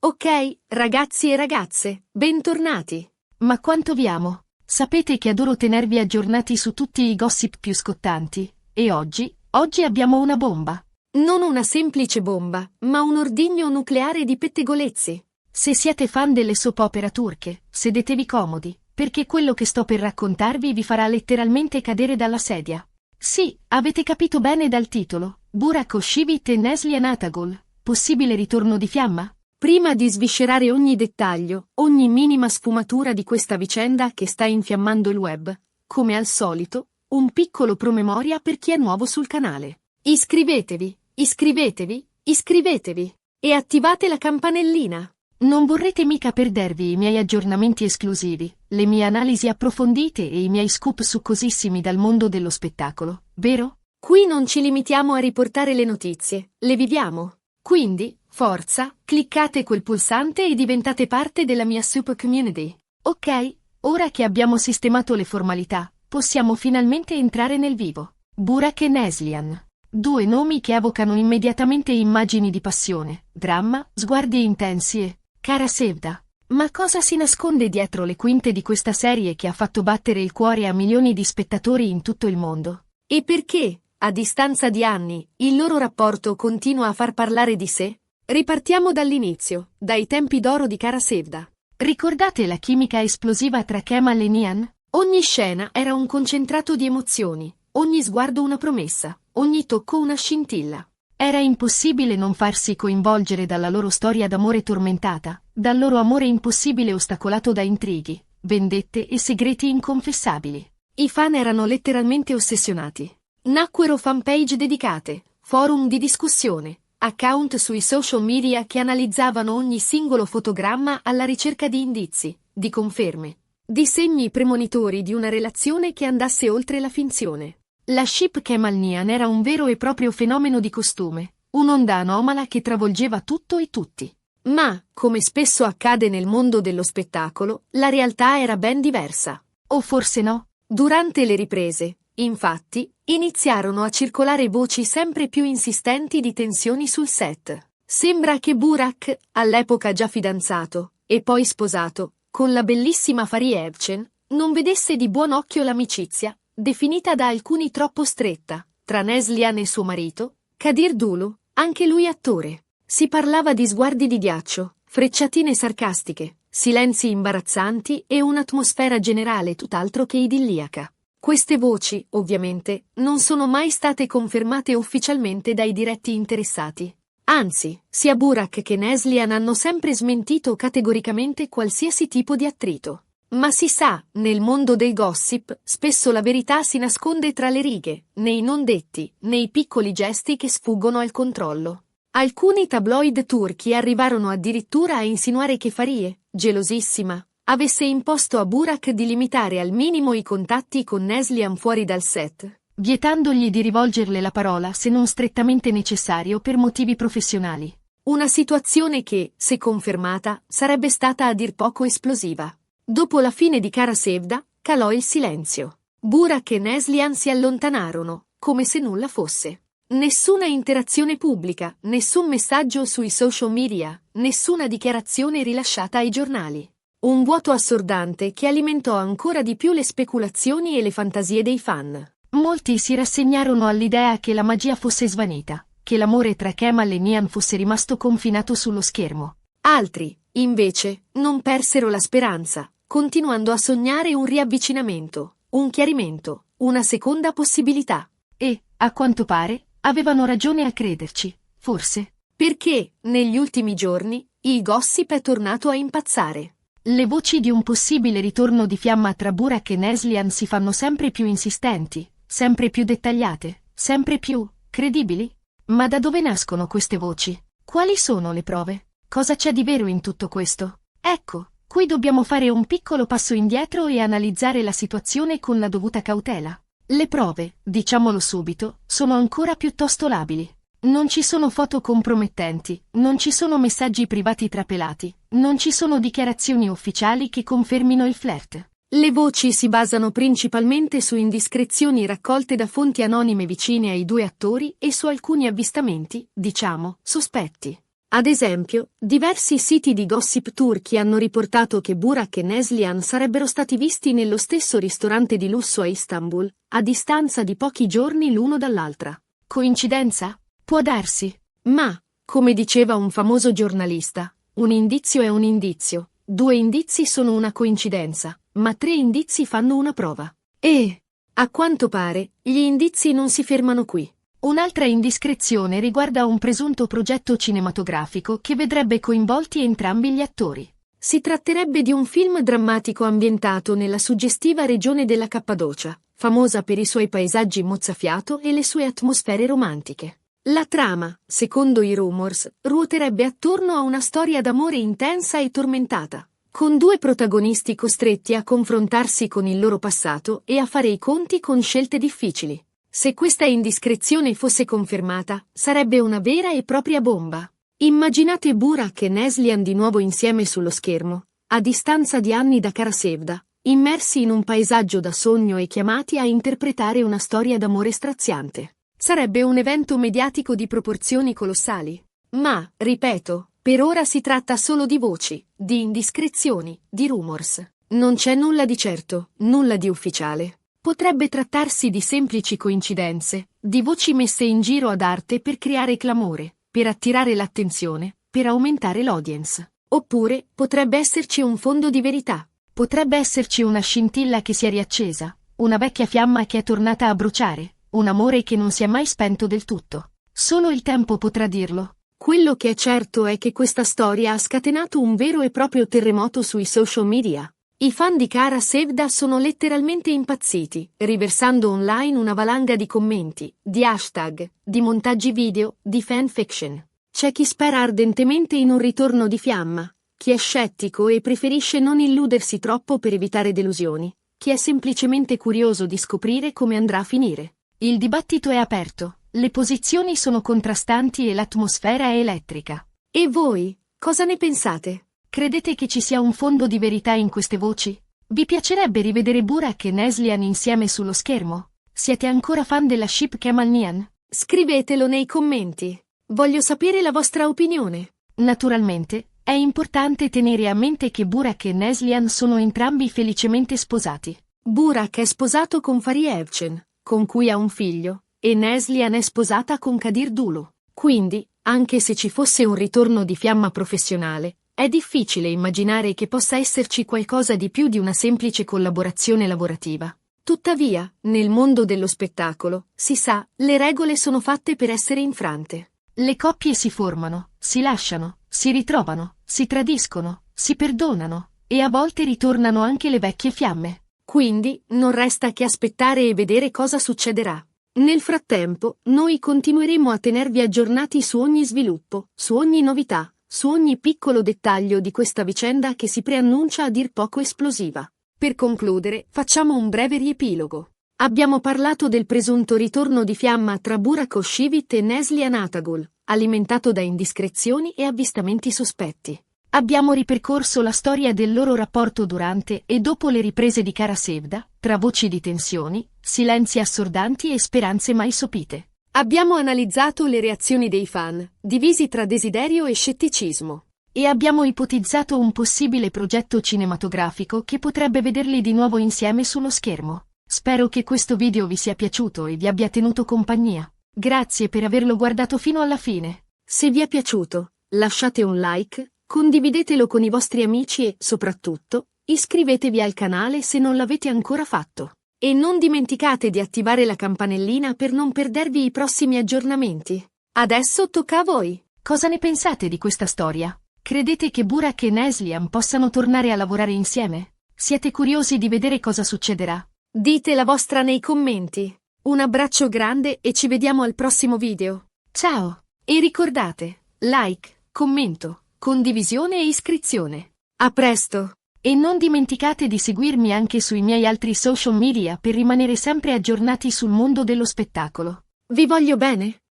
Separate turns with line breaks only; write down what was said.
Ok, ragazzi e ragazze, bentornati.
Ma quanto vi amo! Sapete che adoro tenervi aggiornati su tutti i gossip più scottanti, e oggi abbiamo una bomba.
Non una semplice bomba, ma un ordigno nucleare di pettegolezzi.
Se siete fan delle soap opera turche, sedetevi comodi, perché quello che sto per raccontarvi vi farà letteralmente cadere dalla sedia. Sì, avete capito bene dal titolo, Burak Özçivit e Neslihan Atagül, possibile ritorno di fiamma?
Prima di sviscerare ogni dettaglio, ogni minima sfumatura di questa vicenda che sta infiammando il web, come al solito, un piccolo promemoria per chi è nuovo sul canale. Iscrivetevi, iscrivetevi, iscrivetevi e attivate la campanellina.
Non vorrete mica perdervi i miei aggiornamenti esclusivi, le mie analisi approfondite e i miei scoop succosissimi dal mondo dello spettacolo, vero?
Qui non ci limitiamo a riportare le notizie, le viviamo. Quindi, forza, cliccate quel pulsante e diventate parte della mia super community.
Ok, ora che abbiamo sistemato le formalità, possiamo finalmente entrare nel vivo. Burak e Neslihan. Due nomi che evocano immediatamente immagini di passione, dramma, sguardi intensi e cara Sevda. Ma cosa si nasconde dietro le quinte di questa serie che ha fatto battere il cuore a milioni di spettatori in tutto il mondo?
E perché, a distanza di anni, il loro rapporto continua a far parlare di sé? Ripartiamo dall'inizio, dai tempi d'oro di Cara Sevda.
Ricordate la chimica esplosiva tra Kemal e Nihan?
Ogni scena era un concentrato di emozioni, ogni sguardo una promessa, ogni tocco una scintilla.
Era impossibile non farsi coinvolgere dalla loro storia d'amore tormentata, dal loro amore impossibile ostacolato da intrighi, vendette e segreti inconfessabili.
I fan erano letteralmente ossessionati. Nacquero fanpage dedicate, forum di discussione, account sui social media che analizzavano ogni singolo fotogramma alla ricerca di indizi, di conferme, di segni premonitori di una relazione che andasse oltre la finzione. La ship Kemal-Nihan era un vero e proprio fenomeno di costume, un'onda anomala che travolgeva tutto e tutti. Ma, come spesso accade nel mondo dello spettacolo, la realtà era ben diversa.
O forse no?
Durante le riprese, infatti, iniziarono a circolare voci sempre più insistenti di tensioni sul set. Sembra che Burak, all'epoca già fidanzato, e poi sposato, con la bellissima Fariye Evcen, non vedesse di buon occhio l'amicizia, definita da alcuni troppo stretta, tra Neslihan e suo marito, Kadir Dulu, anche lui attore. Si parlava di sguardi di ghiaccio, frecciatine sarcastiche, silenzi imbarazzanti e un'atmosfera generale tutt'altro che idilliaca. Queste voci, ovviamente, non sono mai state confermate ufficialmente dai diretti interessati. Anzi, sia Burak che Neslihan hanno sempre smentito categoricamente qualsiasi tipo di attrito. Ma si sa, nel mondo del gossip, spesso la verità si nasconde tra le righe, nei non detti, nei piccoli gesti che sfuggono al controllo. Alcuni tabloid turchi arrivarono addirittura a insinuare che Fariye, gelosissima, avesse imposto a Burak di limitare al minimo i contatti con Neslihan fuori dal set,
vietandogli di rivolgerle la parola se non strettamente necessario per motivi professionali.
Una situazione che, se confermata, sarebbe stata a dir poco esplosiva. Dopo la fine di Cara Sevda, calò il silenzio. Burak e Neslihan si allontanarono, come se nulla fosse. Nessuna interazione pubblica, nessun messaggio sui social media, nessuna dichiarazione rilasciata ai giornali. Un vuoto assordante che alimentò ancora di più le speculazioni e le fantasie dei fan.
Molti si rassegnarono all'idea che la magia fosse svanita, che l'amore tra Kemal e Nihan fosse rimasto confinato sullo schermo.
Altri, invece, non persero la speranza, continuando a sognare un riavvicinamento, un chiarimento, una seconda possibilità.
E, a quanto pare, avevano ragione a crederci, forse.
Perché, negli ultimi giorni, il gossip è tornato a impazzare.
Le voci di un possibile ritorno di fiamma tra Burak e Neslihan si fanno sempre più insistenti, sempre più dettagliate, sempre più credibili. Ma da dove nascono queste voci? Quali sono le prove? Cosa c'è di vero in tutto questo? Ecco, qui dobbiamo fare un piccolo passo indietro e analizzare la situazione con la dovuta cautela. Le prove, diciamolo subito, sono ancora piuttosto labili. Non ci sono foto compromettenti, non ci sono messaggi privati trapelati, non ci sono dichiarazioni ufficiali che confermino il flirt.
Le voci si basano principalmente su indiscrezioni raccolte da fonti anonime vicine ai due attori e su alcuni avvistamenti, diciamo, sospetti. Ad esempio, diversi siti di gossip turchi hanno riportato che Burak e Neslihan sarebbero stati visti nello stesso ristorante di lusso a Istanbul, a distanza di pochi giorni l'uno dall'altra.
Coincidenza? Può darsi.
Ma, come diceva un famoso giornalista, un indizio è un indizio, 2 indizi sono una coincidenza, ma 3 indizi fanno una prova. E, a quanto pare, gli indizi non si fermano qui.
Un'altra indiscrezione riguarda un presunto progetto cinematografico che vedrebbe coinvolti entrambi gli attori.
Si tratterebbe di un film drammatico ambientato nella suggestiva regione della Cappadocia, famosa per i suoi paesaggi mozzafiato e le sue atmosfere romantiche. La trama, secondo i rumors, ruoterebbe attorno a una storia d'amore intensa e tormentata, con 2 protagonisti costretti a confrontarsi con il loro passato e a fare i conti con scelte difficili. Se questa indiscrezione fosse confermata, sarebbe una vera e propria bomba. Immaginate Burak e Neslihan di nuovo insieme sullo schermo, a distanza di anni da Karasevda, immersi in un paesaggio da sogno e chiamati a interpretare una storia d'amore straziante. Sarebbe un evento mediatico di proporzioni colossali. Ma, ripeto, per ora si tratta solo di voci, di indiscrezioni, di rumors. Non c'è nulla di certo, nulla di ufficiale. Potrebbe trattarsi di semplici coincidenze, di voci messe in giro ad arte per creare clamore, per attirare l'attenzione, per aumentare l'audience. Oppure, potrebbe esserci un fondo di verità.
Potrebbe esserci una scintilla che si è riaccesa, una vecchia fiamma che è tornata a bruciare, un amore che non si è mai spento del tutto. Solo il tempo potrà dirlo.
Quello che è certo è che questa storia ha scatenato un vero e proprio terremoto sui social media. I fan di Kara Sevda sono letteralmente impazziti, riversando online una valanga di commenti, di hashtag, di montaggi video, di fanfiction. C'è chi spera ardentemente in un ritorno di fiamma, chi è scettico e preferisce non illudersi troppo per evitare delusioni, chi è semplicemente curioso di scoprire come andrà a finire.
Il dibattito è aperto, le posizioni sono contrastanti e l'atmosfera è elettrica.
E voi, cosa ne pensate?
Credete che ci sia un fondo di verità in queste voci? Vi piacerebbe rivedere Burak e Neslihan insieme sullo schermo? Siete ancora fan della ship Kemal-Nihan?
Scrivetelo nei commenti. Voglio sapere la vostra opinione.
Naturalmente, è importante tenere a mente che Burak e Neslihan sono entrambi felicemente sposati.
Burak è sposato con Fariye Evcen, con cui ha un figlio, e Neslihan è sposata con Kadir Dulu. Quindi, anche se ci fosse un ritorno di fiamma professionale, è difficile immaginare che possa esserci qualcosa di più di una semplice collaborazione lavorativa. Tuttavia, nel mondo dello spettacolo, si sa, le regole sono fatte per essere infrante.
Le coppie si formano, si lasciano, si ritrovano, si tradiscono, si perdonano, e a volte ritornano anche le vecchie fiamme.
Quindi, non resta che aspettare e vedere cosa succederà. Nel frattempo, noi continueremo a tenervi aggiornati su ogni sviluppo, su ogni novità, su ogni piccolo dettaglio di questa vicenda che si preannuncia a dir poco esplosiva. Per concludere, facciamo un breve riepilogo. Abbiamo parlato del presunto ritorno di fiamma tra Burak Özçivit e Neslihan Atagul, alimentato da indiscrezioni e avvistamenti sospetti.
Abbiamo ripercorso la storia del loro rapporto durante e dopo le riprese di Kara Sevda, tra voci di tensioni, silenzi assordanti e speranze mai sopite.
Abbiamo analizzato le reazioni dei fan, divisi tra desiderio e scetticismo.
E abbiamo ipotizzato un possibile progetto cinematografico che potrebbe vederli di nuovo insieme sullo schermo. Spero che questo video vi sia piaciuto e vi abbia tenuto compagnia. Grazie per averlo guardato fino alla fine.
Se vi è piaciuto, lasciate un like, condividetelo con i vostri amici e, soprattutto, iscrivetevi al canale se non l'avete ancora fatto. E non dimenticate di attivare la campanellina per non perdervi i prossimi aggiornamenti. Adesso tocca a voi.
Cosa ne pensate di questa storia? Credete che Burak e Neslihan possano tornare a lavorare insieme? Siete curiosi di vedere cosa succederà?
Dite la vostra nei commenti. Un abbraccio grande e ci vediamo al prossimo video.
Ciao!
E ricordate, like, commento, condivisione e iscrizione. A presto!
E non dimenticate di seguirmi anche sui miei altri social media per rimanere sempre aggiornati sul mondo dello spettacolo.
Vi voglio bene!